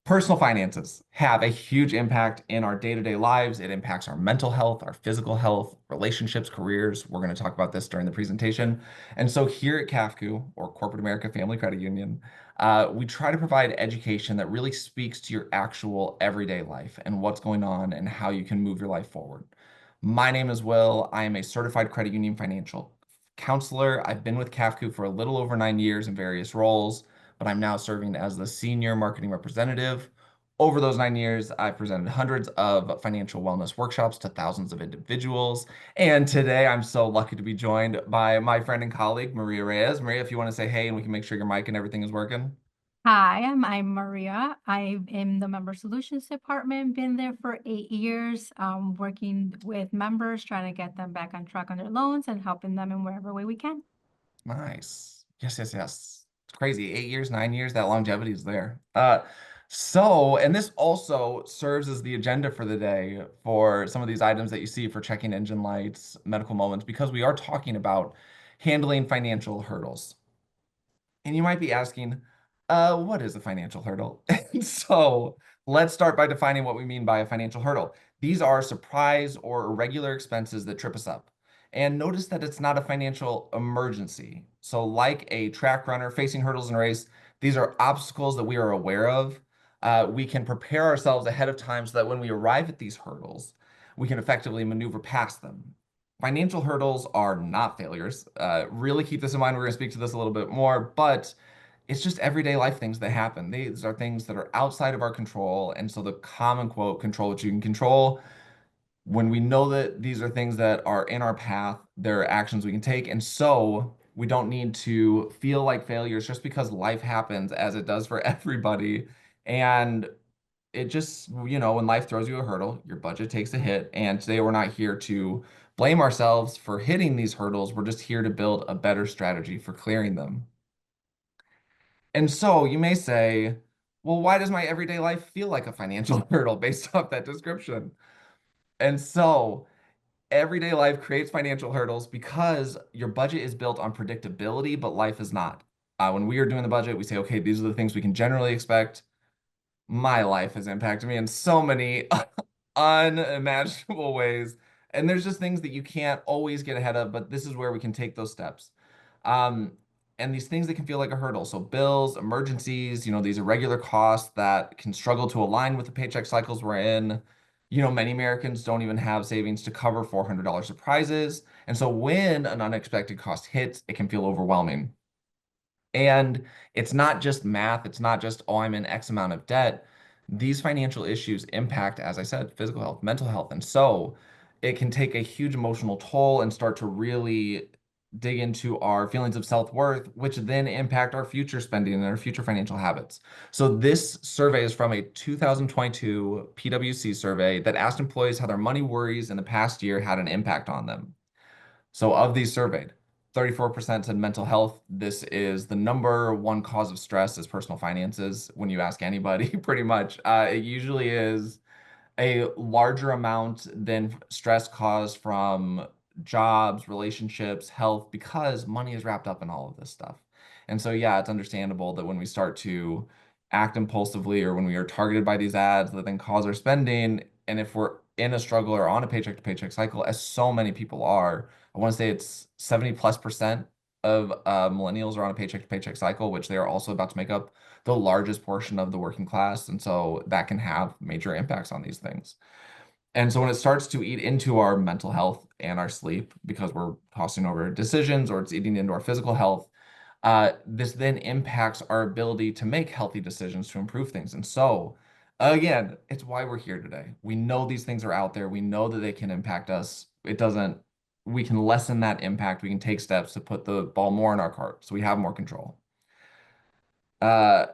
Personal finances have a huge impact in our day-to-day lives. It impacts our mental health, our physical health, relationships, careers. We're going to talk about this during the presentation. And so here at CAFCU, or Corporate America Family Credit Union, we try to provide education that really speaks to your actual everyday life and what's going on and how you can move your life forward. My name is Will. I am a certified credit union financial counselor. I've been with CAFCU for a little over 9 years in various roles, but I'm now serving as the senior marketing representative. Over those 9 years, I've presented hundreds of financial wellness workshops to thousands of individuals. And today I'm so lucky to be joined by my friend and colleague, Maria Reyes. Maria, if you want to say hey and we can make sure your mic and everything is working. Hi, I'm Maria. I am the Member Solutions Department, been there for 8 years, working with members, trying to get them back on track on their loans and helping them in whatever way we can. Nice. Yes, yes, yes. It's crazy. 8 years, 9 years, that longevity is there. And this also serves as the agenda for the day for some of these items that you see for checking engine lights, medical moments, because we are talking about handling financial hurdles. And you might be asking, what is a financial hurdle? And so let's start by defining what we mean by a financial hurdle. These are surprise or irregular expenses that trip us up. And notice that it's not a financial emergency. So, like a track runner facing hurdles in a race, these are obstacles that we are aware of. We can prepare ourselves ahead of time so that when we arrive at these hurdles, we can effectively maneuver past them. Financial hurdles are not failures. Really keep this in mind. We're going to speak to this a little bit more, but it's just everyday life things that happen. These are things that are outside of our control. And so the common quote, control what you can control. When we know that these are things that are in our path, there are actions we can take. And so we don't need to feel like failures just because life happens as it does for everybody. And it just, when life throws you a hurdle, your budget takes a hit. And today we're not here to blame ourselves for hitting these hurdles. We're just here to build a better strategy for clearing them. And so you may say, well, why does my everyday life feel like a financial hurdle based off that description? And so everyday life creates financial hurdles because your budget is built on predictability, but life is not. When we are doing the budget, we say, okay, these are the things we can generally expect. My life has impacted me in so many unimaginable ways. And there's just things that you can't always get ahead of, but this is where we can take those steps. Um, and these things that can feel like a hurdle. So bills, emergencies, these irregular costs that can struggle to align with the paycheck cycles we're in. Many Americans don't even have savings to cover $400 surprises. And so when an unexpected cost hits, it can feel overwhelming. And it's not just math. It's not just, oh, I'm in X amount of debt. These financial issues impact, as I said, physical health, mental health. And so it can take a huge emotional toll and start to really dig into our feelings of self-worth, which then impact our future spending and our future financial habits. So this survey is from a 2022 PwC survey that asked employees how their money worries in the past year had an impact on them. So of these surveyed, 34% said mental health. This is the number one cause of stress is personal finances. When you ask anybody, pretty much, it usually is a larger amount than stress caused from jobs, relationships, health, because money is wrapped up in all of this stuff. And so, yeah, it's understandable that when we start to act impulsively or when we are targeted by these ads that then cause our spending, and if we're in a struggle or on a paycheck to paycheck cycle, as so many people are, I want to say it's 70+% of millennials are on a paycheck to paycheck cycle, which they are also about to make up the largest portion of the working class. And so that can have major impacts on these things. And so when it starts to eat into our mental health and our sleep, because we're tossing over decisions or it's eating into our physical health, this then impacts our ability to make healthy decisions to improve things. And so, again, it's why we're here today. We know these things are out there. We know that they can impact us. We can lessen that impact. We can take steps to put the ball more in our cart so we have more control. Uh,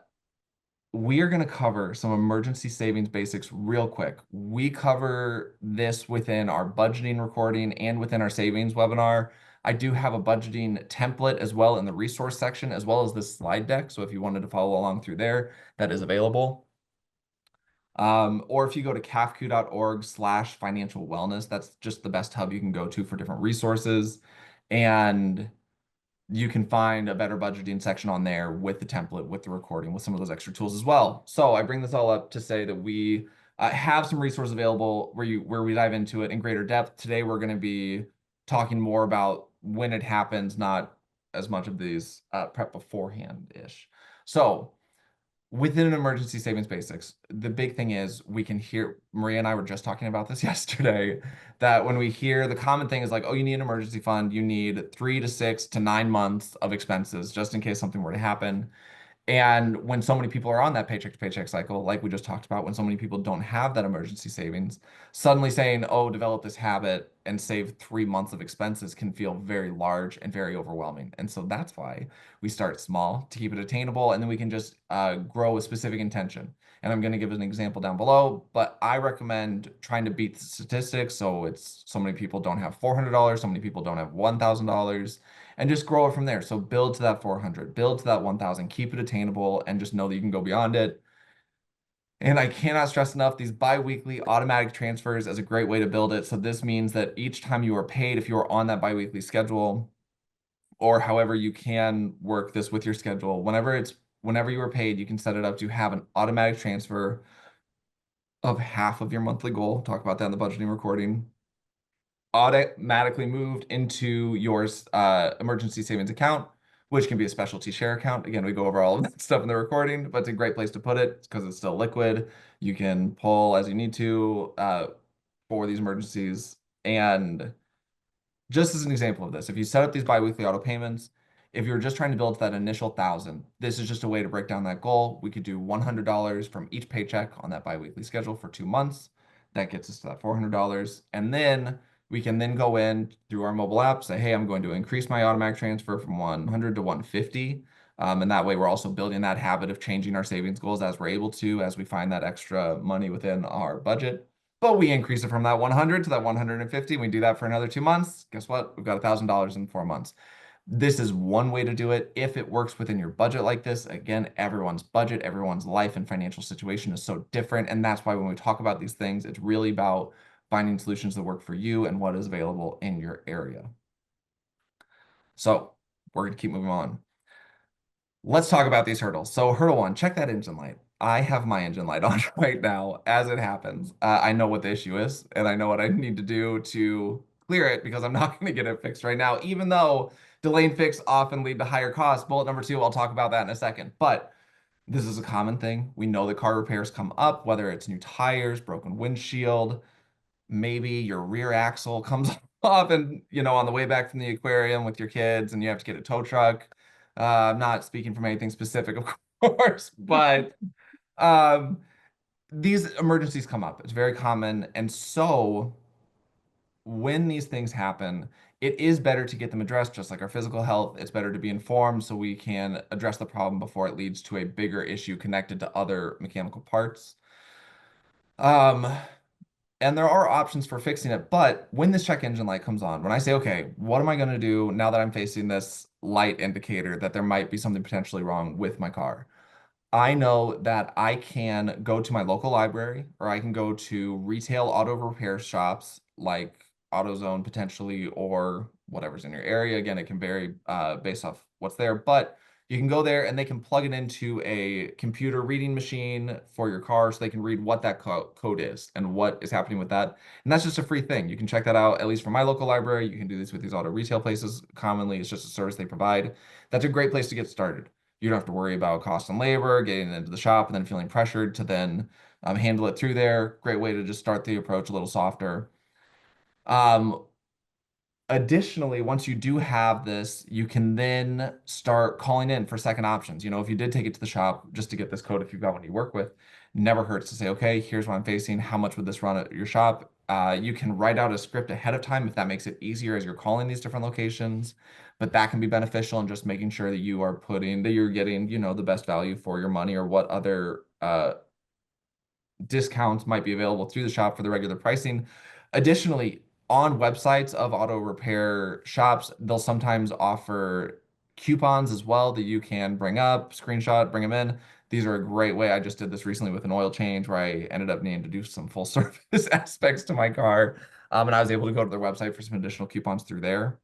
we are going to cover some emergency savings basics real quick. We cover this within our budgeting recording and within our savings webinar. I do have a budgeting template as well in the resource section, as well as this slide deck. So if you wanted to follow along through there, that is available. Or if you go to cafq.org/financial wellness, that's just the best hub you can go to for different resources. And you can find a better budgeting section on there with the template, with the recording, with some of those extra tools as well. So I bring this all up to say that we have some resources available where we dive into it in greater depth. Today we're going to be talking more about when it happens, not as much of these prep beforehand ish. So within an emergency savings basics, the big thing is we can hear, Maria and I were just talking about this yesterday, that when we hear the common thing is like, oh, you need an emergency fund, you need 3 to 6 to 9 months of expenses just in case something were to happen. And when so many people are on that paycheck to paycheck cycle, like we just talked about, when so many people don't have that emergency savings, suddenly saying, oh, develop this habit and save 3 months of expenses can feel very large and very overwhelming. And so that's why we start small to keep it attainable, and then we can just grow with specific intention. And I'm going to give an example down below, but I recommend trying to beat the statistics. So it's so many people don't have $400, so many people don't have $1,000, and just grow it from there. So build to that 400, build to that 1,000, keep it attainable, and just know that you can go beyond it. And I cannot stress enough, these bi-weekly automatic transfers is a great way to build it. So this means that each time you are paid, if you are on that bi-weekly schedule, or however you can work this with your schedule, whenever you are paid, you can set it up to have an automatic transfer of half of your monthly goal. Talk about that in the budgeting recording, automatically moved into your emergency savings account, which can be a specialty share account. Again, we go over all of that stuff in the recording, but it's a great place to put it because it's still liquid. You can pull as you need to for these emergencies. And just as an example of this, if you set up these biweekly auto payments, if you're just trying to build that initial 1,000, this is just a way to break down that goal. We could do $100 from each paycheck on that biweekly schedule for 2 months. That gets us to that $400. And then we can then go in through our mobile app, say, hey, I'm going to increase my automatic transfer from 100 to 150. And that way we're also building that habit of changing our savings goals as we're able to, as we find that extra money within our budget. But we increase it from that 100 to that 150. We do that for another 2 months. Guess what? We've got $1,000 in 4 months. This is one way to do it. If it works within your budget like this, again, everyone's budget, everyone's life and financial situation is so different. And that's why when we talk about these things, it's really about finding solutions that work for you and what is available in your area. So we're going to keep moving on. Let's talk about these hurdles. So hurdle one, check that engine light. I have my engine light on right now as it happens. I know what the issue is, and I know what I need to do to clear it because I'm not going to get it fixed right now, even though delayed fix often lead to higher costs. Bullet number two, I'll talk about that in a second. But this is a common thing. We know that car repairs come up, whether it's new tires, broken windshield, maybe your rear axle comes off and, on the way back from the aquarium with your kids and you have to get a tow truck. I'm not speaking from anything specific, of course, but um, these emergencies come up. It's very common. And so when these things happen, it is better to get them addressed, just like our physical health. It's better to be informed so we can address the problem before it leads to a bigger issue connected to other mechanical parts. Um, and there are options for fixing it, but when this check engine light comes on, when I say, okay, what am I going to do now that I'm facing this light indicator that there might be something potentially wrong with my car? I know that I can go to my local library or I can go to retail auto repair shops like AutoZone potentially or whatever's in your area. Again, it can vary based off what's there, but you can go there and they can plug it into a computer reading machine for your car so they can read what that code is and what is happening with that. And that's just a free thing. You can check that out, at least from my local library. You can do this with these auto retail places. Commonly, it's just a service they provide. That's a great place to get started. You don't have to worry about cost and labor, getting into the shop, and then feeling pressured to then handle it through there. Great way to just start the approach a little softer. Um, Additionally, once you do have this, you can then start calling in for second options. If you did take it to the shop just to get this code, if you've got one you work with, never hurts to say, okay, here's what I'm facing. How much would this run at your shop? You can write out a script ahead of time if that makes it easier as you're calling these different locations. But that can be beneficial in just making sure that you're getting, the best value for your money or what other discounts might be available through the shop for the regular pricing. Additionally, on websites of auto repair shops, they'll sometimes offer coupons as well that you can bring up, screenshot, bring them in. These are a great way. I just did this recently with an oil change where I ended up needing to do some full service aspects to my car. And I was able to go to their website for some additional coupons through there.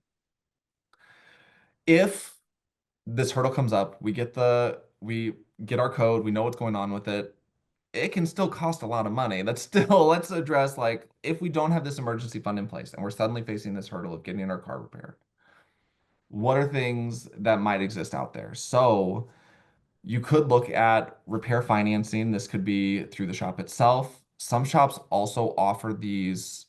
If this hurdle comes up, we get our code, we know what's going on with it. It can still cost a lot of money. That's still, let's address like if we don't have this emergency fund in place and we're suddenly facing this hurdle of getting our car repaired, what are things that might exist out there? So you could look at repair financing. This could be through the shop itself. Some shops also offer these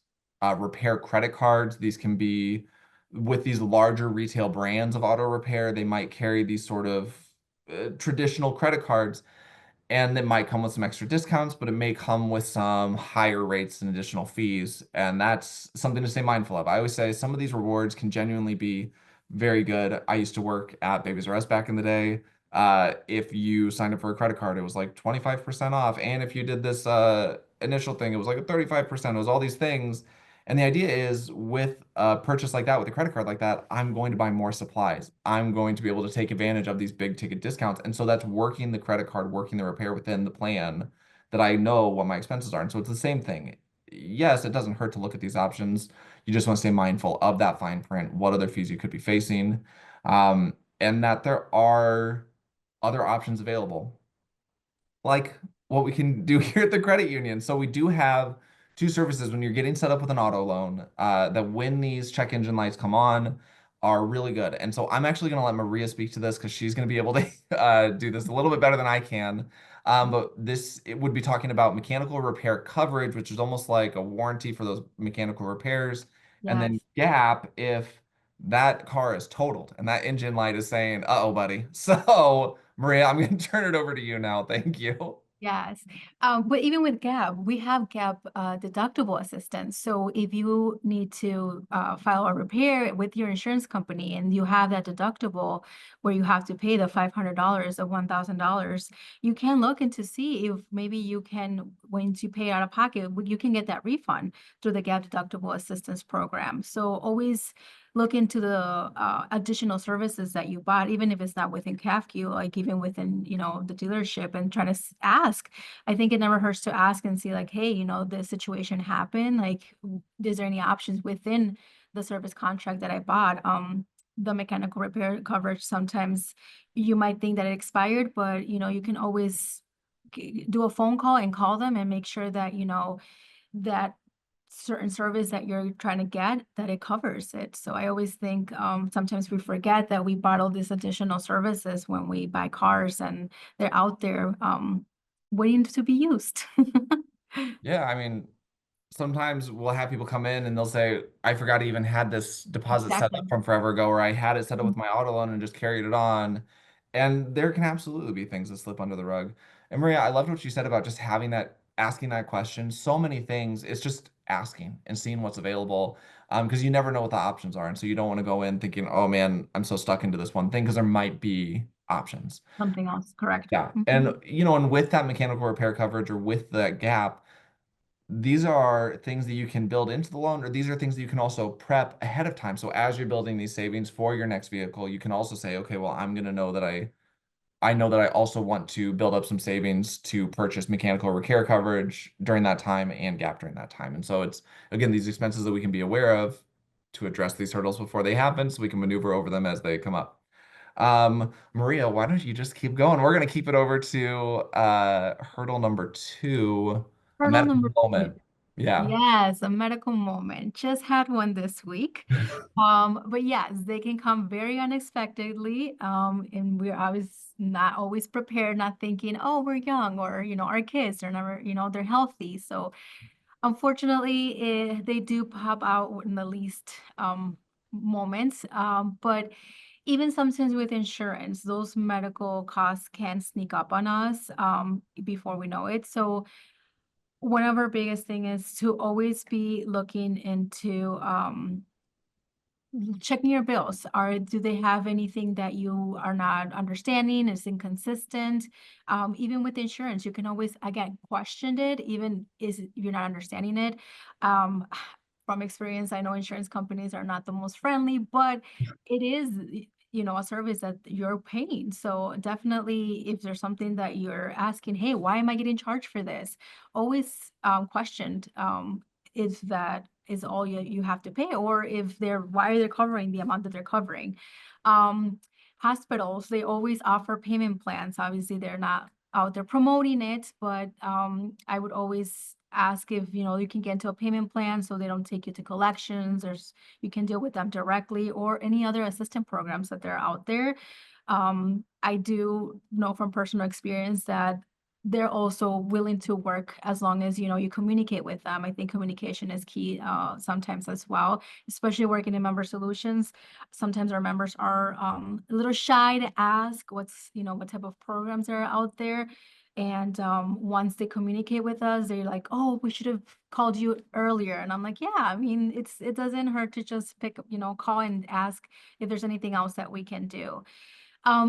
repair credit cards. These can be with these larger retail brands of auto repair. They might carry these sort of traditional credit cards and it might come with some extra discounts, but it may come with some higher rates and additional fees. And that's something to stay mindful of. I always say some of these rewards can genuinely be very good. I used to work at Babies R Us back in the day. If you signed up for a credit card, it was like 25% off. And if you did this initial thing, it was like a 35%. It was all these things. And the idea is with a purchase like that, with a credit card like that, I'm going to buy more supplies. I'm going to be able to take advantage of these big ticket discounts. And so that's working the credit card, working the repair within the plan that I know what my expenses are. And so it's the same thing. Yes, it doesn't hurt to look at these options. You just want to stay mindful of that fine print, what other fees you could be facing, and that there are other options available like what we can do here at the credit union. So we do have two services when you're getting set up with an auto loan that when these check engine lights come on are really good. And so I'm actually going to let Maria speak to this because she's going to be able to do this a little bit better than I can. But this it would be talking about mechanical repair coverage, which is almost like a warranty for those mechanical repairs, and then Yes. gap if that car is totaled and that engine light is saying, "Uh-oh, buddy." So Maria, I'm going to turn it over to you now. Thank you. Yes. But even with GAP, we have GAP deductible assistance. So if you need to file a repair with your insurance company and you have that deductible where you have to pay the $500 or $1,000, you can look into see if maybe you can, when you pay out of pocket, you can get that refund through the GAP deductible assistance program. So always look into the additional services that you bought, even if it's not within CAFQ, like even within, the dealership and try to ask. I think it never hurts to ask and see like, hey, this situation happened. Like, is there any options within the service contract that I bought? The mechanical repair coverage, sometimes you might think that it expired, but you can always do a phone call and call them and make sure that, that certain service that you're trying to get that it covers it. So I always think sometimes we forget that we bought all these additional services when we buy cars and they're out there waiting to be used. Yeah, I mean, sometimes we'll have people come in and they'll say, I forgot I even had this deposit set up Exactly. from forever ago, or I had it set up Mhm. with my auto loan and just carried it on. And there can absolutely be things that slip under the rug. And Maria, I loved what you said about just having that, asking that question. So many things, it's just asking and seeing what's available. Because you never know what the options are. And so you don't want to go in thinking, oh man, I'm so stuck into this one thing, because there might be options. Something else, correct. Yeah. Mhm. And and with that mechanical repair coverage or with that gap, these are things that you can build into the loan, or these are things that you can also prep ahead of time. So as you're building these savings for your next vehicle, you can also say, okay, well, I'm going to know that I know that I also want to build up some savings to purchase mechanical repair coverage during that time and gap during that time. And so it's again these expenses that we can be aware of to address these hurdles before they happen, so we can maneuver over them as they come up. Maria, why don't you just keep going? We're going to keep it over to hurdle number two, a Hurdle medical number two. moment. Yeah. Yes, a medical moment. Just had one this week. But yes, they can come very unexpectedly. And we're always not always prepared, not thinking, oh, we're young or, our kids, they're never, they're healthy. So unfortunately, they do pop out in the least moments. But even sometimes with insurance, those medical costs can sneak up on us before we know it. So one of our biggest thing is to always be looking into checking your bills. Do they have anything that you are not understanding, is inconsistent? Even with insurance, you can always again question it, even is you're not understanding it. Um, from experience, I know insurance companies are not the most friendly, but it is, a service that you're paying. So definitely, if there's something that you're asking, hey, why am I getting charged for this? Always questioned. Is that is all you have to pay, or if they're why they're covering the amount that they're covering. Um, Hospitals, they always offer payment plans. Obviously, they're not out there promoting it, but I would always ask if you can get into a payment plan so they don't take you to collections, or you can deal with them directly, or any other assistant programs that they're out there. I do know from personal experience that they're also willing to work as long as you communicate with them. I think communication is key sometimes as well, especially working in member solutions. Sometimes our members are a little shy to ask what type of programs are out there. And once they communicate with us, they're like, "Oh, we should have called you earlier." And I'm like, "Yeah, I mean, it doesn't hurt to just pick up, call and ask if there's anything else that we can do."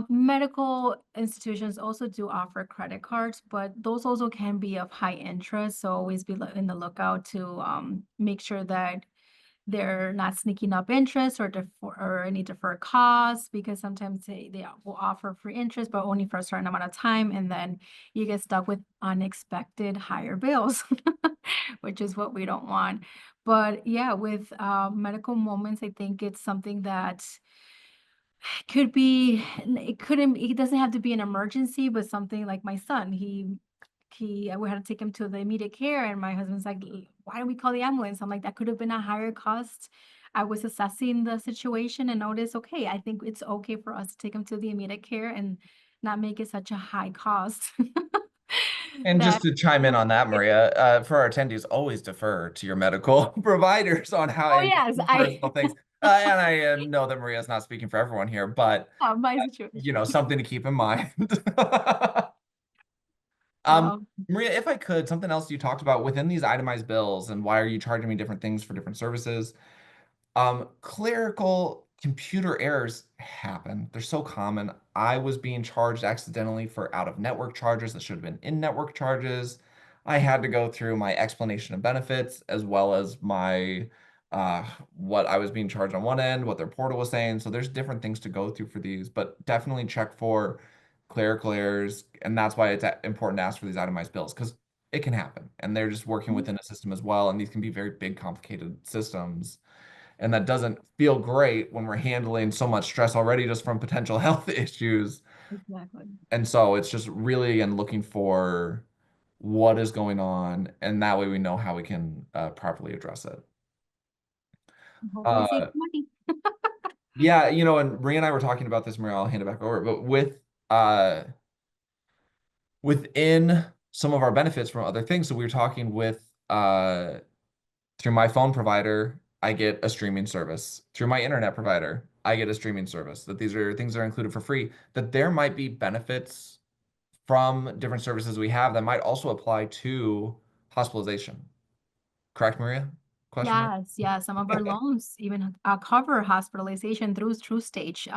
Medical institutions also do offer credit cards, but those also can be of high interest. So always be in the lookout to make sure that they're not sneaking up interest or any deferred costs, because sometimes they will offer free interest, but only for a certain amount of time. And then you get stuck with unexpected higher bills, which is what we don't want. But yeah, with medical moments, I think it's something that could be it doesn't have to be an emergency, but something like my son, we had to take him to the immediate care, and my husband's like, Why don't we call the ambulance?" I'm like, "That could have been a higher cost." I was assessing the situation and noticed, okay, I think it's okay for us to take him to the immediate care and not make it such a high cost. And just That to chime in on that, Maria, for our attendees, always defer to your medical providers on how Oh and yes, I personal things. And I know that Maria's not speaking for everyone here, but my situation. something to keep in mind. Um, Um, Maria, if I could, something else you talked about within these itemized bills and why are you charging me different things for different services? Clerical computer errors happen. They're so common. I was being charged accidentally for out-of-network charges that should have been in-network charges. I had to go through my explanation of benefits as well as my what I was being charged on one end, what their portal was saying. So there's different things to go through for these, but definitely check for clerical errors, and that's why it's important to ask for these itemized bills because it can happen, and they're just working within a system as well, and these can be very big, complicated systems. And that doesn't feel great when we're handling so much stress already just from potential health issues. exactly. And so it's just really, again, looking for what is going on. And that way we know how we can properly address it. Hopefully save Uh, money. yeah, and Maria and I were talking about this, Maria, I'll hand it back over. But within some of our benefits from other things, so we were talking with through my phone provider, I get a streaming service. Through my internet provider, I get a streaming service. That these are things that are included for free. That there might be benefits from different services we have that might also apply to hospitalization. Correct, Maria? Question mark? Yes, yeah. Some of our loans even cover hospitalization through stage.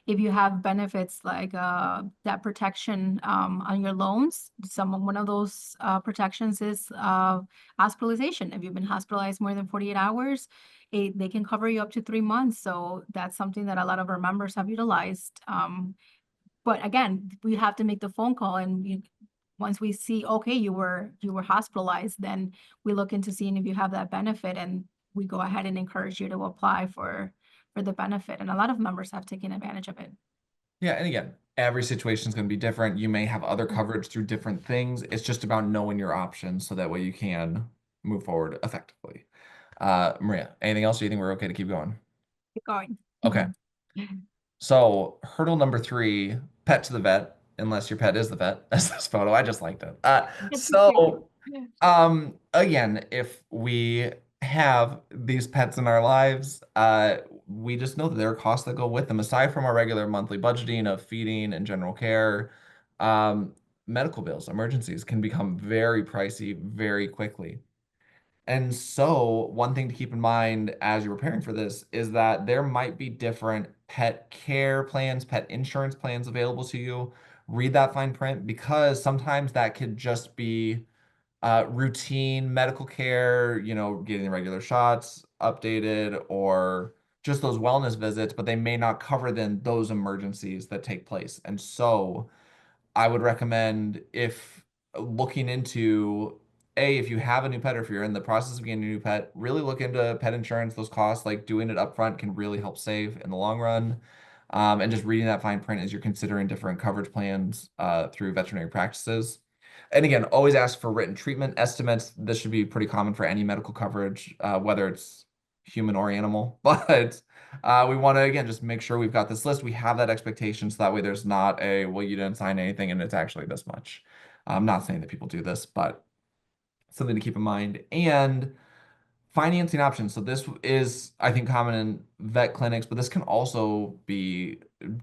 If you have benefits like that protection on your loans, one of those protections is hospitalization. If you've been hospitalized more than 48 hours, they can cover you up to 3 months. So that's something that a lot of our members have utilized. But again, we have to make the phone call, and once we see, okay, you were hospitalized, then we look into seeing if you have that benefit, and we go ahead and encourage you to apply for the benefit. And a lot of members have taken advantage of it. Yeah, and again, every situation is going to be different. You may have other Mhm. coverage through different things. It's just about knowing your options so that way you can move forward effectively. Maria, anything else? Or you think we're okay to keep going? Keep going. Okay. So hurdle number three, pet to the vet, unless your pet is the vet. That's this photo. I just liked it. It's so cute. So again, if we have these pets in our lives, we just know that there are costs that go with them. Aside from our regular monthly budgeting of feeding and general care, medical bills, emergencies can become very pricey very quickly. And so, one thing to keep in mind as you're preparing for this is that there might be different pet care plans, pet insurance plans available to you. Read that fine print because sometimes that could just be routine medical care, getting the regular shots updated or just those wellness visits, but they may not cover then those emergencies that take place. And so, I would recommend if looking into if you have a new pet or if you're in the process of getting a new pet, really look into pet insurance. Those costs, like doing it upfront, can really help save in the long run. And just reading that fine print as you're considering different coverage plans through veterinary practices. And again, always ask for written treatment estimates. This should be pretty common for any medical coverage, whether it's human or animal. But we want to, again, just make sure we've got this list. We have that expectation so that way there's not a, well, you didn't sign anything and it's actually this much. I'm not saying that people do this, but something to keep in mind. And financing options. So this is, I think, common in vet clinics, but this can also be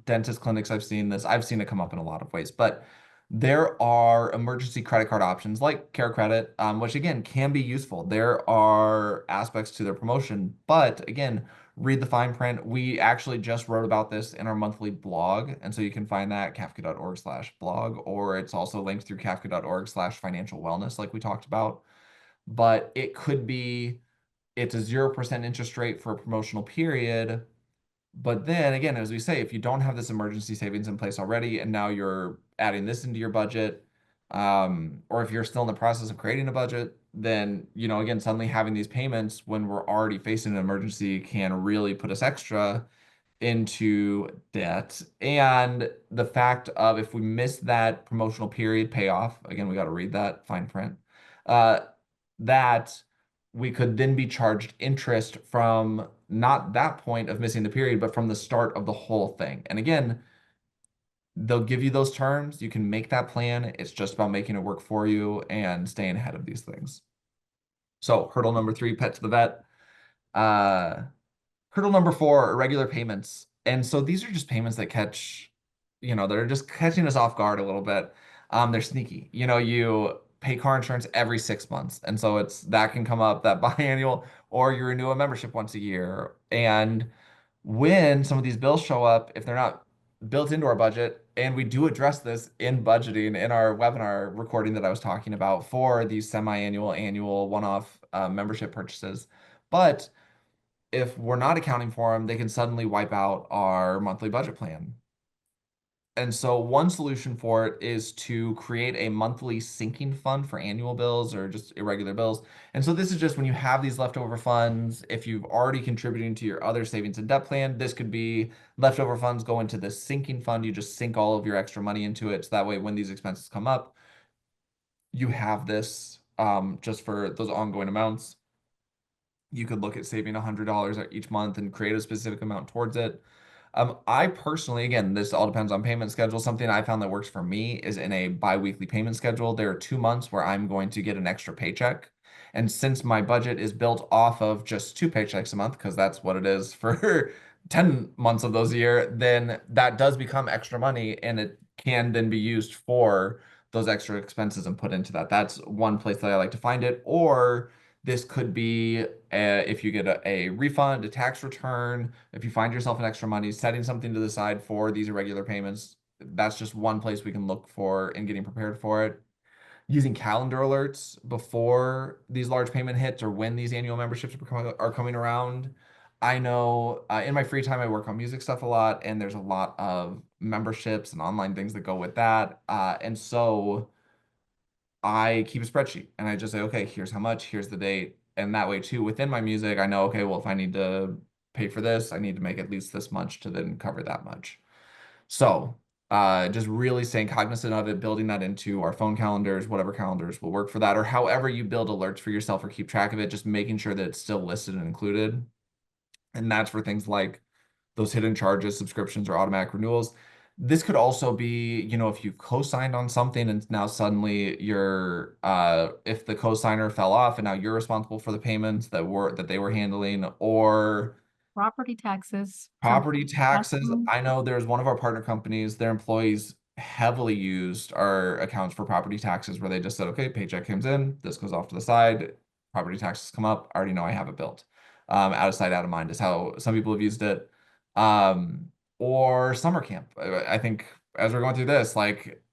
dentist clinics. I've seen this. I've seen it come up in a lot of ways, but there are emergency credit card options like Care Credit, which again can be useful. There are aspects to their promotion, but again, read the fine print. We actually just wrote about this in our monthly blog, and so you can find that at kafka.org/blog, or it's also linked through kafka.org/financial wellness, like we talked about. But it could be it's a 0% interest rate for a promotional period. But then again, as we say, if you don't have this emergency savings in place already, and now you're adding this into your budget, or if you're still in the process of creating a budget, then, again, suddenly having these payments when we're already facing an emergency can really put us extra into debt. And the fact of if we miss that promotional period payoff, again, we got to read that fine print, uh, that we could then be charged interest from not that point of missing the period, but from the start of the whole thing. And again, they'll give you those terms. You can make that plan. It's just about making it work for you and staying ahead of these things. So, hurdle number three, pet to the vet. Uh, Hurdle number four, irregular payments. And so these are just payments that they're just catching us off guard a little bit. They're sneaky. You pay car insurance every 6 months. And so that can come up, that biannual, or you renew a membership once a year. And when some of these bills show up, if they're not built into our budget, and we do address this in budgeting in our webinar recording that I was talking about for these semi-annual, annual, one-off membership purchases. But if we're not accounting for them, they can suddenly wipe out our monthly budget plan. And so one solution for it is to create a monthly sinking fund for annual bills or just irregular bills. And so this is just when you have these leftover funds, if you've already contributing to your other savings and debt plan, this could be leftover funds go into this sinking fund. You just sink all of your extra money into it. So that way, when these expenses come up, you have this just for those ongoing amounts. You could look at saving $100 each month and create a specific amount towards it. I personally, again, this all depends on payment schedule. Something I found that works for me is in a bi-weekly payment schedule. There are 2 months where I'm going to get an extra paycheck. And since my budget is built off of just two paychecks a month, because that's what it is for 10 months of those a year, then that does become extra money and it can then be used for those extra expenses and put into that. That's one place that I like to find it. Or this could be if you get a refund, a tax return, if you find yourself in extra money, setting something to the side for these irregular payments. That's just one place we can look for in getting prepared for it. Using calendar alerts before these large payment hits or when these annual memberships are coming around. I know in my free time, I work on music stuff a lot, and there's a lot of memberships and online things that go with that. And so I keep a spreadsheet and I just say, okay, here's how much, here's the date. And that way too, within my music, I know, okay, well, if I need to pay for this, I need to make at least this much to then cover that much. So just really staying cognizant of it, building that into our phone calendars, whatever calendars will work for that, or however you build alerts for yourself or keep track of it, just making sure that it's still listed and included. And that's for things like those hidden charges, subscriptions, or automatic renewals. This could also be, if you co-signed on something and now suddenly if the co-signer fell off and now you're responsible for the payments that they were handling, or Property taxes. property That's taxes. I know there's one of our partner companies, their employees heavily used our accounts for property taxes where they just said, okay, paycheck comes in, this goes off to the side, property taxes come up, I already know I have it built. Out of sight, out of mind is how some people have used it. Um, or summer camp. I think as we're going through this, like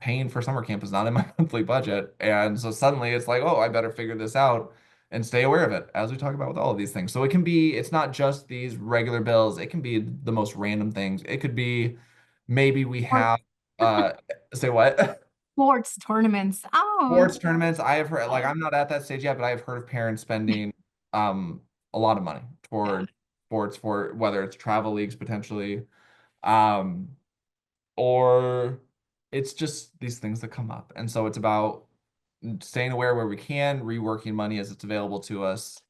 paying for summer camp is not in my monthly budget. And so suddenly it's like, oh, I better figure this out and stay aware of it as we talk about with all of these things. So it's not just these regular bills. It can be the most random things. It could be maybe we or have, uh, say what? Sports tournaments. Oh, Sports tournaments, I have heard, like yes, I'm not at that stage yet, but I have heard of parents spending um a lot of money yes. toward sports, for whether it's travel leagues potentially, um, or it's just these things that come up. And so it's about staying aware where we can, reworking money as it's available to us.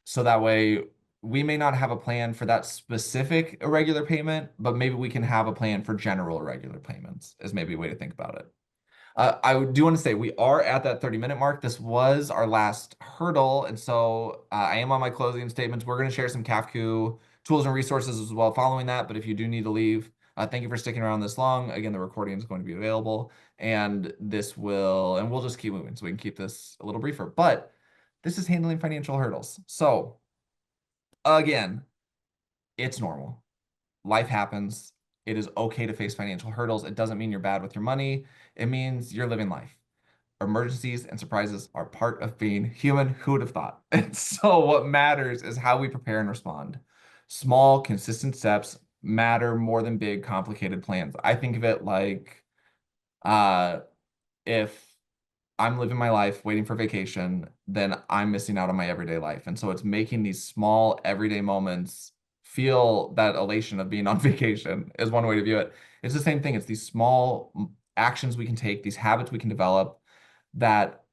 So that way we may not have a plan for that specific irregular payment, but maybe we can have a plan for general irregular payments, is maybe a way to think about it. I do want to say we are at that 30-minute mark. This was our last hurdle. And so I am on my closing statements. We're going to share some CAFCU tools and resources as well following that. But if you do need to leave, thank you for sticking around this long. Again, the recording is going to be available, and we'll just keep moving so we can keep this a little briefer. But this is handling financial hurdles. So again, it's normal. Life happens. It is okay to face financial hurdles. It doesn't mean you're bad with your money. It means you're living life. Emergencies and surprises are part of being human. Who would have thought? And so, what matters is how we prepare and respond. Small, consistent steps matter more than big, complicated plans. I think of it like uh, if I'm living my life waiting for vacation, then I'm missing out on my everyday life. And so, it's making these small, everyday moments feel that elation of being on vacation, is one way to view it. It's the same thing. It's these small actions we can take, these habits we can develop that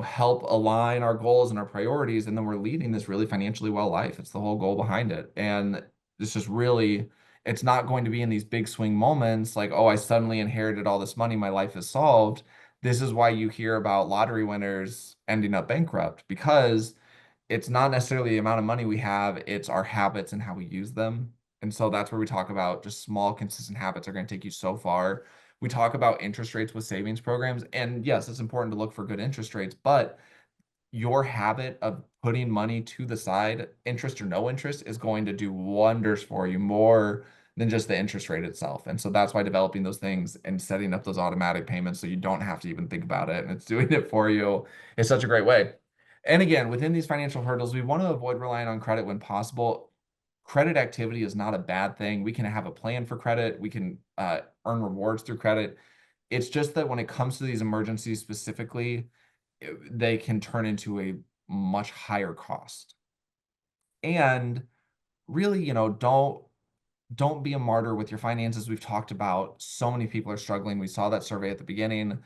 help align our goals and our priorities, and then we're leading this really financially well life. It's the whole goal behind it. And it's just really, it's not going to be in these big swing moments like, oh, I suddenly inherited all this money, my life is solved. This is why you hear about lottery winners ending up bankrupt, because it's not necessarily the amount of money we have, it's our habits and how we use them. And so that's where we talk about just small, consistent habits are going to take you so far. We talk about interest rates with savings programs. And yes, it's important to look for good interest rates, but your habit of putting money to the side, interest or no interest, is going to do wonders for you more than just the interest rate itself. And so that's why developing those things and setting up those automatic payments so you don't have to even think about it and it's doing it for you is such a great way. And again, within these financial hurdles, we want to avoid relying on credit when possible. Credit activity is not a bad thing. We can have a plan for credit. We can earn rewards through credit. It's just that when it comes to these emergencies specifically, they can turn into a much higher cost. And really, don't be a martyr with your finances. We've talked about so many people are struggling. We saw that survey at the beginning.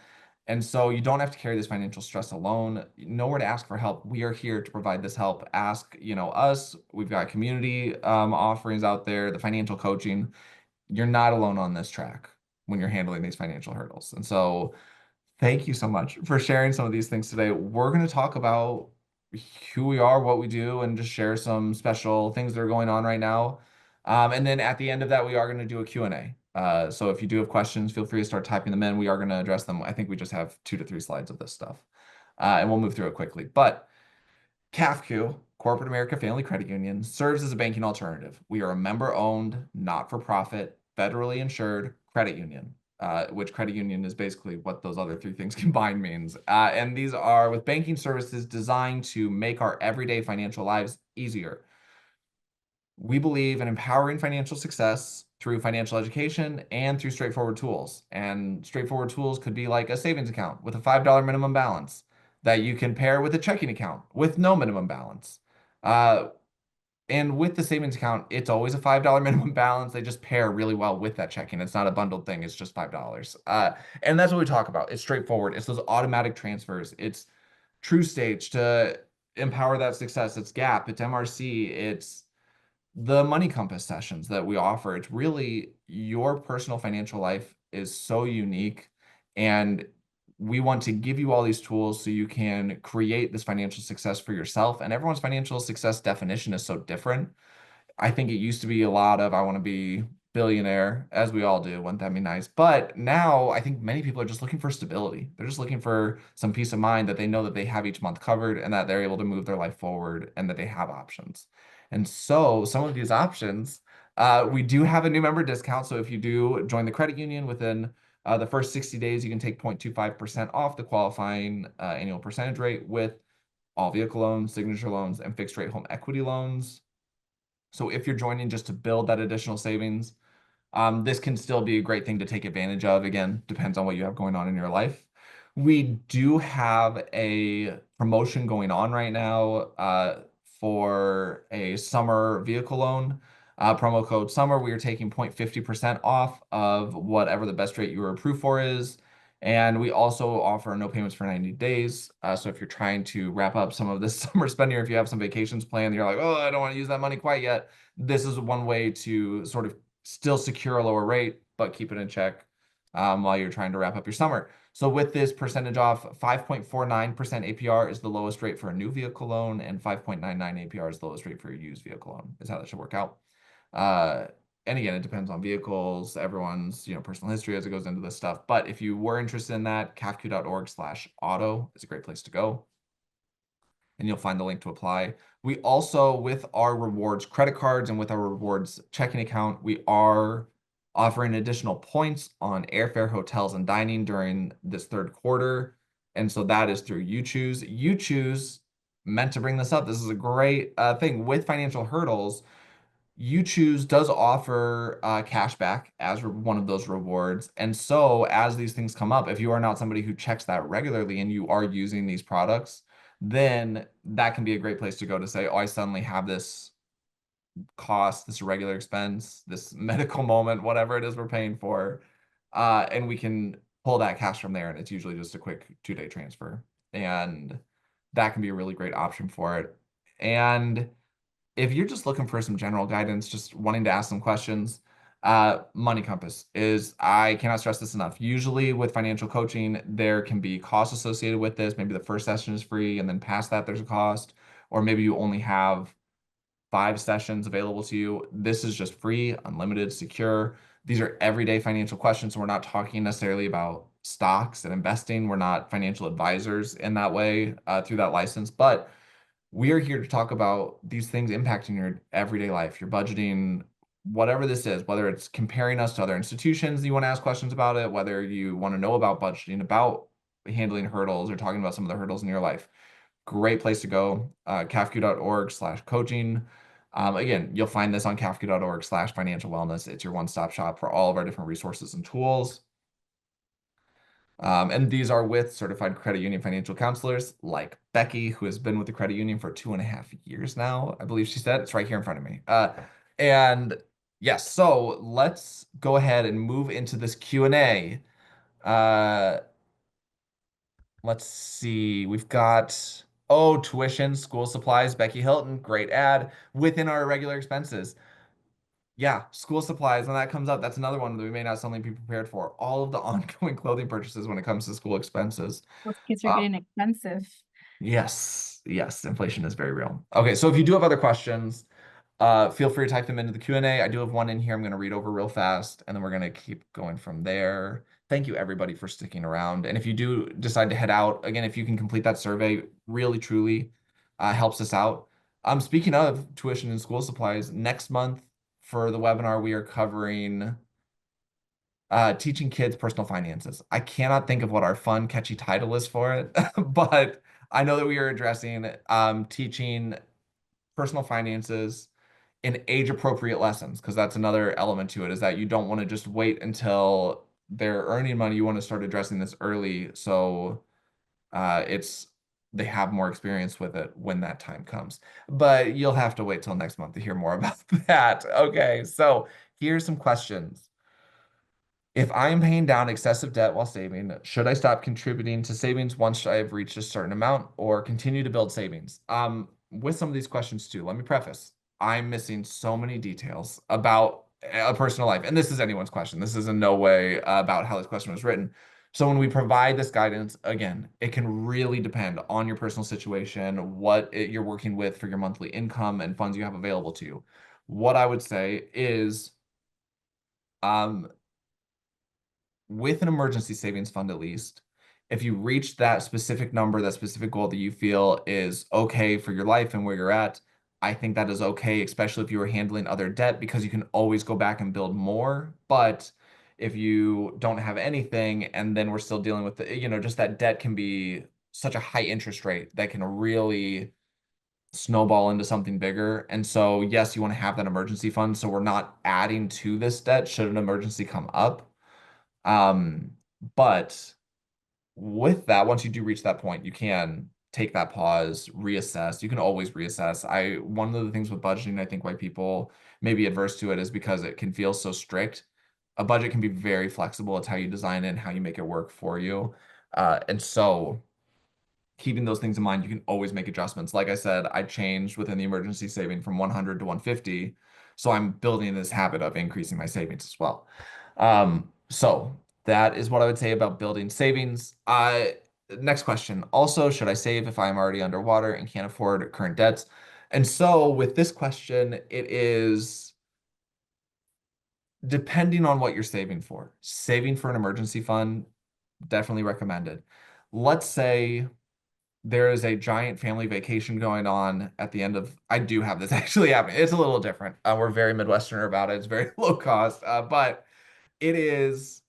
And so you don't have to carry this financial stress alone. Know where to ask for help. We are here to provide this help. Ask, us. We've got community offerings out there, the financial coaching. You're not alone on this track when you're handling these financial hurdles. And so thank you so much for sharing some of these things today. We're going to talk about who we are, what we do, and just share some special things that are going on right now. And then at the end of that, we are going to do a Q&A. So if you do have questions, feel free to start typing them in. We are going to address them. I think we just have 2 to 3 slides of this stuff, and we'll move through it quickly. But CAFCU, Corporate America Family Credit Union, serves as a banking alternative. We are a member-owned, not-for-profit, federally insured credit union, which credit union is basically what those other three things combined means. And these are with banking services designed to make our everyday financial lives easier. We believe in empowering financial success through financial education and through straightforward tools. And straightforward tools could be like a savings account with a $5 minimum balance that you can pair with a checking account with no minimum balance. Uh, and with the savings account, it's always a $5 minimum balance. They just pair really well with that checking. It's not a bundled thing, it's just $5. And that's what we talk about. It's straightforward. It's those automatic transfers. It's True Stage to empower that success. It's Gap, it's MRC, it's the Money Compass sessions that we offer. It's really your personal financial life is so unique, and we want to give you all these tools so you can create this financial success for yourself. And everyone's financial success definition is so different. I think it used to be a lot of I want to be billionaire, as we all do. Wouldn't that be nice? But now I think many people are just looking for stability. They're just looking for some peace of mind that they know that they have each month covered and that they're able to move their life forward and that they have options. And so some of these options, we do have a new member discount. So if you do join the credit union within the first 60 days, you can take 0.25% off the qualifying annual percentage rate with all vehicle loans, signature loans, and fixed rate home equity loans. So if you're joining just to build that additional savings, This can still be a great thing to take advantage of. Again, depends on what you have going on in your life. We do have a promotion going on right now for a summer vehicle loan. Promo code summer, we are taking 0.50% off of whatever the best rate you were approved for is. And we also offer no payments for 90 days. So if you're trying to wrap up some of this summer spending, or if you have some vacations planned, you're like, oh, I don't want to use that money quite yet. This is one way to sort of still secure a lower rate, but keep it in check while you're trying to wrap up your summer. So with this percentage off, 5.49% APR is the lowest rate for a new vehicle loan, and 5.99 APR is the lowest rate for a used vehicle loan, is how that should work out. Uh, and again, it depends on vehicles, everyone's, personal history as it goes into this stuff. But if you were interested in that, cafq.org/auto is a great place to go, and you'll find the link to apply. We also, with our rewards credit cards and with our rewards checking account, we are offering additional points on airfare, hotels, and dining during this third quarter. And so that is through You Choose. You Choose, meant to bring this up. This is a great thing with financial hurdles. You Choose does offer cash back as one of those rewards. And so, as these things come up, if you are not somebody who checks that regularly and you are using these products, then that can be a great place to go to say, oh, I suddenly have this cost, this regular expense, this medical moment, whatever it is we're paying for. And we can pull that cash from there. And it's usually just a quick 2-day transfer. And that can be a really great option for it. And if you're just looking for some general guidance, just wanting to ask some questions, Money Compass is, I cannot stress this enough. Usually with financial coaching, there can be costs associated with this. Maybe the first session is free, and then past that, there's a cost. Or maybe you only have 5 sessions available to you. This is just free, unlimited, secure. These are everyday financial questions. So we're not talking necessarily about stocks and investing. We're not financial advisors in that way through that license, but we are here to talk about these things impacting your everyday life, your budgeting, whatever this is, whether it's comparing us to other institutions, you want to ask questions about it, whether you want to know about budgeting, about handling hurdles, or talking about some of the hurdles in your life. Great place to go. cafq.org/coaching. Again, you'll find this on cafq.org/financial wellness. It's your one-stop shop for all of our different resources and tools. And these are with certified credit union financial counselors like Becky, who has been with the credit union for 2.5 years now. I believe she said it's right here in front of me. And yes, so let's go ahead and move into this Q&A. Uh, let's see. We've got, tuition, school supplies, Becky Hilton, great ad within our regular expenses. Yeah, school supplies, when that comes up, that's another one that we may not suddenly be prepared for. All of the ongoing clothing purchases when it comes to school expenses. Those kids are Uh, getting expensive. yes, yes, inflation is very real. Okay, so if you do have other questions, feel free to type them into the Q&A. I do have one in here I'm going to read over real fast, and then we're going to keep going from there. Thank you, everybody, for sticking around. And if you do decide to head out, again, if you can complete that survey, really, truly helps us out. Speaking of tuition and school supplies, next month for the webinar, we are covering teaching kids personal finances. I cannot think of what our fun, catchy title is for it, but I know that we are addressing teaching personal finances in age-appropriate lessons, because that's another element to it, is that you don't want to just wait until they're earning money. You want to start addressing this early, so it's they have more experience with it when that time comes. But you'll have to wait till next month to hear more about that. Okay, so here's some questions. If I am paying down excessive debt while saving, should I stop contributing to savings once I have reached a certain amount, or continue to build savings? With some of these questions too, let me preface, I'm missing so many details about a personal life. And this is anyone's question. This is in no way about how this question was written. So when we provide this guidance, again, it can really depend on your personal situation, you're working with for your monthly income and funds you have available to you. What I would say is, um, with an emergency savings fund, at least, if you reach that specific number, that specific goal that you feel is okay for your life and where you're at, I think that is okay, especially if you are handling other debt, because you can always go back and build more. But if you don't have anything and then we're still dealing with just that debt can be such a high interest rate that can really snowball into something bigger. And so, yes, you want to have that emergency fund. So we're not adding to this debt should an emergency come up. Um, but with that, once you do reach that point, you can take that pause, reassess. You can always reassess. One of the things with budgeting, I think why people may be adverse to it is because it can feel so strict. A budget can be very flexible. It's how you design it and how you make it work for you. And so keeping those things in mind, you can always make adjustments. Like I said, I changed within the emergency saving from 100 to 150. So I'm building this habit of increasing my savings as well. So that is what I would say about building savings. Next question. Also, should I save if I'm already underwater and can't afford current debts? And so with this question, it is depending on what you're saving for. Saving for an emergency fund, definitely recommended. Let's say there is a giant family vacation going on at the end of, I do have this actually happening. It's a little different. We're very Midwesterner about it. It's very low cost, but it is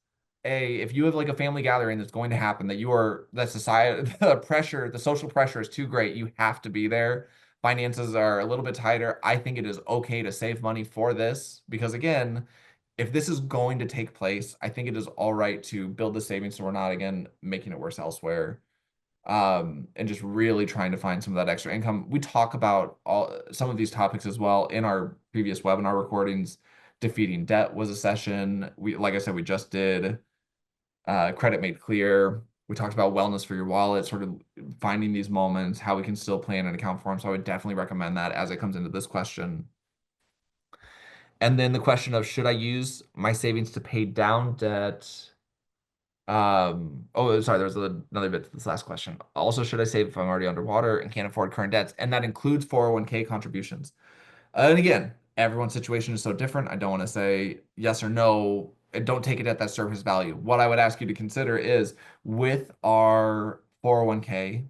if you have like a family gathering that's going to happen that that society, the social pressure is too great. You have to be there. Finances are a little bit tighter. I think it is okay to save money for this because again, if this is going to take place, I think it is all right to build the savings so we're not again making it worse elsewhere, and just really trying to find some of that extra income. We talk about some of these topics as well in our previous webinar recordings. Defeating debt was a session. Like I said, we just did credit made clear. We talked about wellness for your wallet, sort of finding these moments, how we can still plan and account for them. So I would definitely recommend that as it comes into this question. And then the question of should I use my savings to pay down debt? Oh, sorry, there was another bit to this last question. Also, should I save if I'm already underwater and can't afford current debts? And that includes 401k contributions. And again, everyone's situation is so different. I don't want to say yes or no. And don't take it at that surface value. What I would ask you to consider is with our 401k,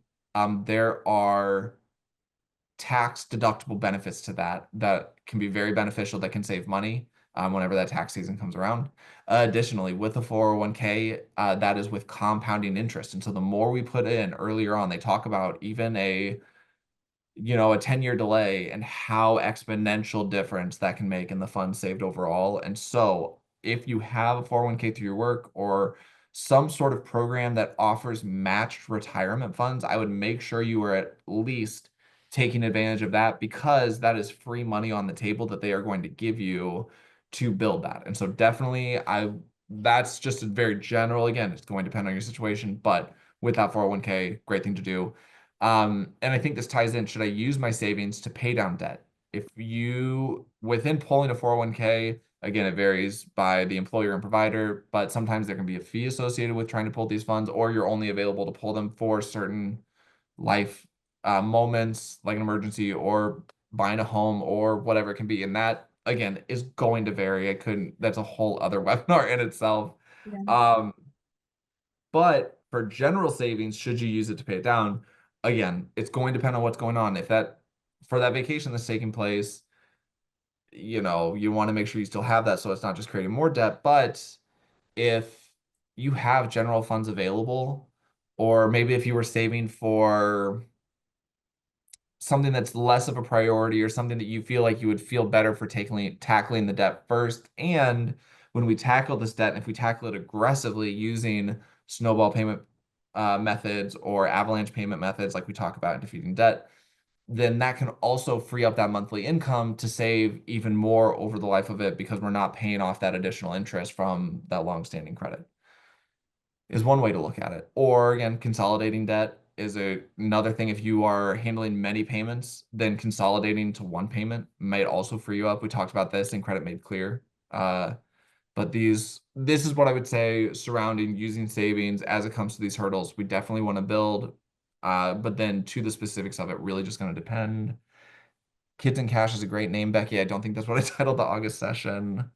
there are tax deductible benefits to that can be very beneficial that can save money whenever that tax season comes around. Additionally, with the 401k, that is with compounding interest. And so the more we put in earlier on, they talk about even a 10-year delay and how exponential difference that can make in the funds saved overall. And so if you have a 401k through your work or some sort of program that offers matched retirement funds, I would make sure you are at least taking advantage of that because that is free money on the table that they are going to give you to build that. And so definitely that's just a very general, again, it's going to depend on your situation, but with that 401k, great thing to do. And I think this ties in, should I use my savings to pay down debt? If you, within pulling a 401k, again, it varies by the employer and provider, but sometimes there can be a fee associated with trying to pull these funds, or you're only available to pull them for certain life moments, like an emergency or buying a home or whatever it can be. And that, again, is going to vary. That's a whole other webinar in itself. Yeah. Um, but for general savings, should you use it to pay it down? Again, it's going to depend on what's going on. If for that vacation that's taking place, you want to make sure you still have that so it's not just creating more debt. But if you have general funds available, or maybe if you were saving for something that's less of a priority or something that you feel like you would feel better for tackling the debt first. And when we tackle this debt, and if we tackle it aggressively using snowball payment methods or avalanche payment methods, like we talk about in defeating debt, then that can also free up that monthly income to save even more over the life of it because we're not paying off that additional interest from that long-standing credit is one way to look at it. Or again, consolidating debt is another thing. If you are handling many payments, then consolidating to one payment might also free you up. We talked about this in Credit Made Clear. But this is what I would say surrounding using savings as it comes to these hurdles. We definitely want to build, but then to the specifics of it, really just going to depend. Kids in Cash is a great name, Becky. I don't think that's what I titled the August session.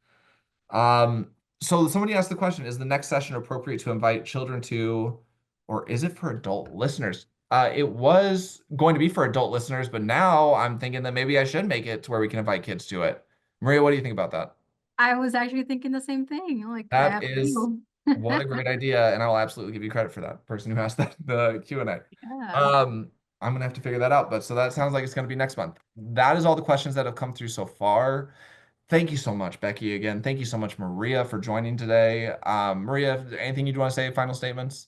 Um, so somebody asked the question, is the next session appropriate to invite children to, or is it for adult listeners? It was going to be for adult listeners, but now I'm thinking that maybe I should make it to where we can invite kids to it. Maria, what do you think about that? I was actually thinking the same thing. Like, I That have is you. what a great idea, and I will absolutely give you credit for that person who asked that the Q&A. Yeah. Um, I'm gonna have to figure that out. But so that sounds like it's gonna be next month. That is all the questions that have come through so far. Thank you so much, Becky. Again, thank you so much, Maria, for joining today. Maria, anything you'd want to say? Final statements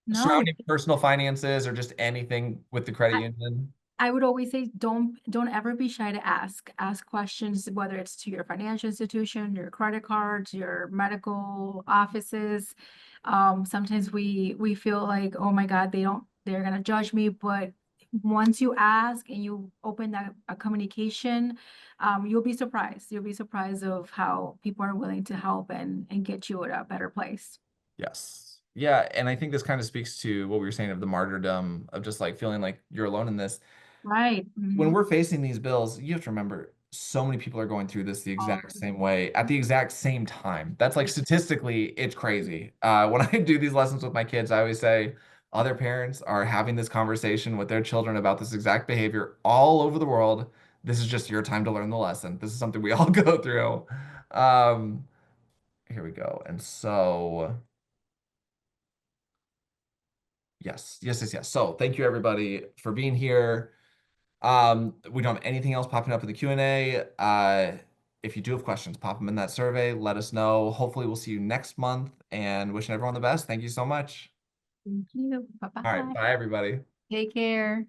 No, surrounding personal finances or just anything with the credit I, union? I would always say don't ever be shy to ask. Ask questions, whether it's to your financial institution, your credit cards, your medical offices. Sometimes we feel like, oh my God, they're gonna judge me. But once you ask and you open that a communication, you'll be surprised. You'll be surprised of how people are willing to help and get you at a better place. Yes. Yeah, and I think this kind of speaks to what we were saying of the martyrdom of just like feeling like you're alone in this. Right. When Mhm. we're facing these bills, you have to remember so many people are going through this the All exact the same way at the exact same time. That's like time. statistically, it's crazy. When I do these lessons with my kids, I always say other parents are having this conversation with their children about this exact behavior all over the world. This is just your time to learn the lesson. This is something we all go through. Um, Here we go. And so, yes, yes, yes, yes. So, thank you everybody for being here. We don't have anything else popping up in the Q&A. If you do have questions, pop them in that survey. Let us know. Hopefully, we'll see you next month and wishing everyone the best. Thank you so much. Thank you. All right, Bye-bye. bye everybody. Take care.